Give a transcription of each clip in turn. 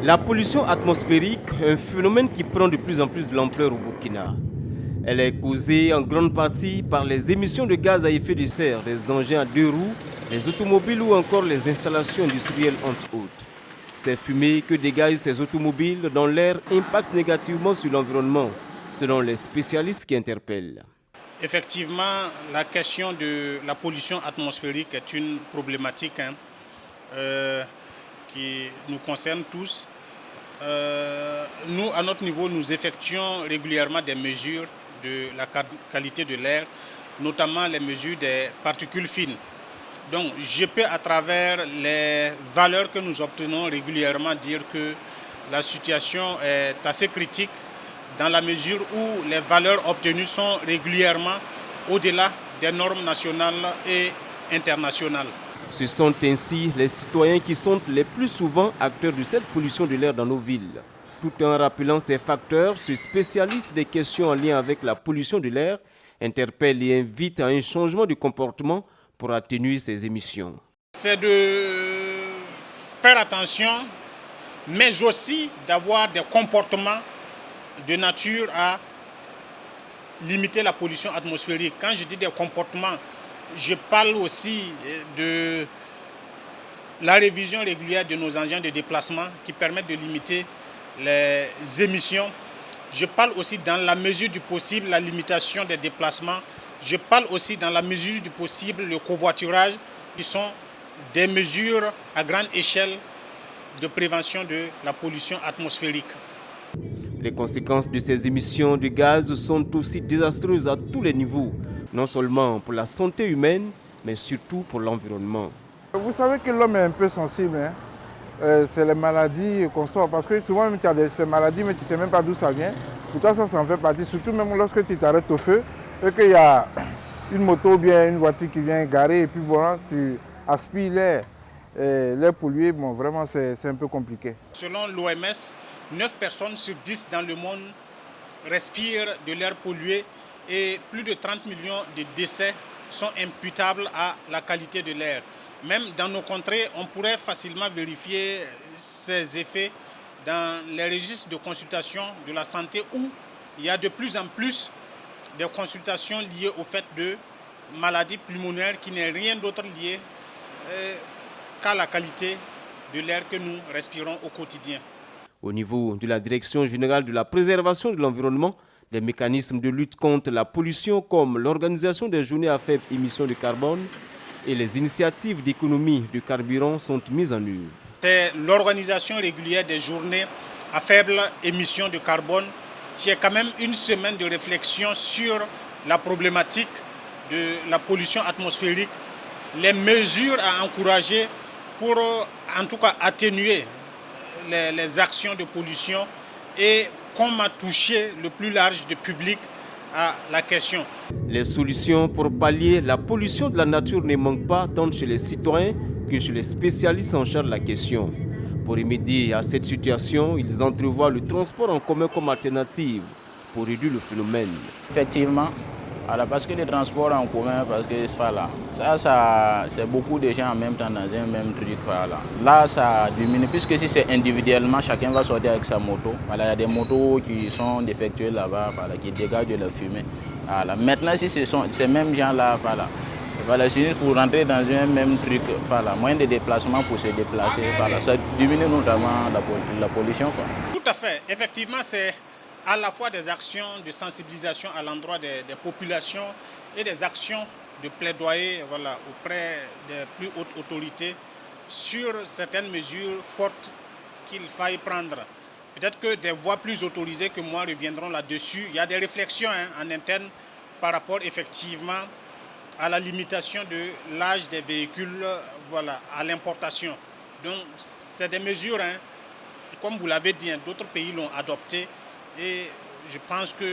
La pollution atmosphérique est un phénomène qui prend de plus en plus de l'ampleur au Burkina. Elle est causée en grande partie par les émissions de gaz à effet de serre des engins à deux roues, les automobiles ou encore les installations industrielles entre autres. Ces fumées que dégagent ces automobiles dans l'air impactent négativement sur l'environnement, selon les spécialistes qui interpellent. Effectivement, la question de la pollution atmosphérique est une problématique qui nous concerne tous. Nous, à notre niveau, nous effectuons régulièrement des mesures de la qualité de l'air, notamment les mesures des particules fines. Donc, je peux, à travers les valeurs que nous obtenons régulièrement, dire que la situation est assez critique dans la mesure où les valeurs obtenues sont régulièrement au-delà des normes nationales et internationales. Ce sont ainsi les citoyens qui sont les plus souvent acteurs de cette pollution de l'air dans nos villes. Tout en rappelant ces facteurs, ce spécialiste des questions en lien avec la pollution de l'air interpelle et invite à un changement de comportement pour atténuer ces émissions. C'est de faire attention, mais aussi d'avoir des comportements de nature à limiter la pollution atmosphérique. Quand je dis des comportements, je parle aussi de la révision régulière de nos engins de déplacement qui permettent de limiter les émissions. Je parle aussi dans la mesure du possible la limitation des déplacements. Je parle aussi dans la mesure du possible le covoiturage, qui sont des mesures à grande échelle de prévention de la pollution atmosphérique. Les conséquences de ces émissions de gaz sont aussi désastreuses à tous les niveaux, non seulement pour la santé humaine, mais surtout pour l'environnement. Vous savez que l'homme est un peu sensible, hein? C'est les maladies qu'on sort, parce que souvent tu as ces maladies, mais tu ne sais même pas d'où ça vient. Pour toi, ça en fait partie, surtout même lorsque tu t'arrêtes au feu, et qu'il y a une moto ou bien une voiture qui vient garer, et puis bon, tu aspires l'air. L'air pollué, bon, vraiment, c'est un peu compliqué. Selon l'OMS, 9 personnes sur 10 dans le monde respirent de l'air pollué et plus de 30 millions de décès sont imputables à la qualité de l'air. Même dans nos contrées, on pourrait facilement vérifier ces effets dans les registres de consultation de la santé où il y a de plus en plus de consultations liées au fait de maladies pulmonaires qui n'est rien d'autre lié qu'à la qualité de l'air que nous respirons au quotidien. Au niveau de la Direction générale de la préservation de l'environnement, des mécanismes de lutte contre la pollution comme l'organisation des journées à faible émission de carbone et les initiatives d'économie de carburant sont mises en œuvre. C'est l'organisation régulière des journées à faible émission de carbone qui est quand même une semaine de réflexion sur la problématique de la pollution atmosphérique, les mesures à encourager pour en tout cas atténuer les actions de pollution et comment toucher le plus large du public à la question. Les solutions pour pallier la pollution de la nature ne manquent pas tant chez les citoyens que chez les spécialistes en charge de la question. Pour remédier à cette situation, ils entrevoient le transport en commun comme alternative pour réduire le phénomène. Effectivement, alors parce que le transport en commun, parce que voilà, ça c'est beaucoup de gens en même temps dans un même truc. Voilà. Là, ça diminue, puisque si c'est individuellement, chacun va sortir avec sa moto. Voilà, il y a des motos qui sont défectueuses là-bas, voilà, qui dégagent de la fumée. Voilà. Maintenant, si ce sont ces mêmes gens-là, voilà, c'est juste pour rentrer dans un même truc, voilà, moyen de déplacement pour se déplacer, voilà, ça diminue notamment la pollution, quoi. Tout à fait, effectivement, c'est à la fois des actions de sensibilisation à l'endroit des populations et des actions de plaidoyer, voilà, auprès des plus hautes autorités sur certaines mesures fortes qu'il faille prendre. Peut-être que des voix plus autorisées que moi reviendront là-dessus. Il y a des réflexions en interne par rapport effectivement à la limitation de l'âge des véhicules, voilà, à l'importation. Donc c'est des mesures, comme vous l'avez dit, d'autres pays l'ont adopté. Et je pense que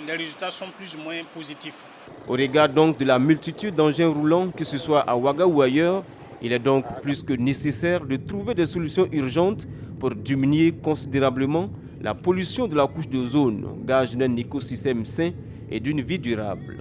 les résultats sont plus ou moins positifs. Au regard donc de la multitude d'engins roulants, que ce soit à Ouaga ou ailleurs, il est donc plus que nécessaire de trouver des solutions urgentes pour diminuer considérablement la pollution de la couche d'ozone, gage d'un écosystème sain et d'une vie durable.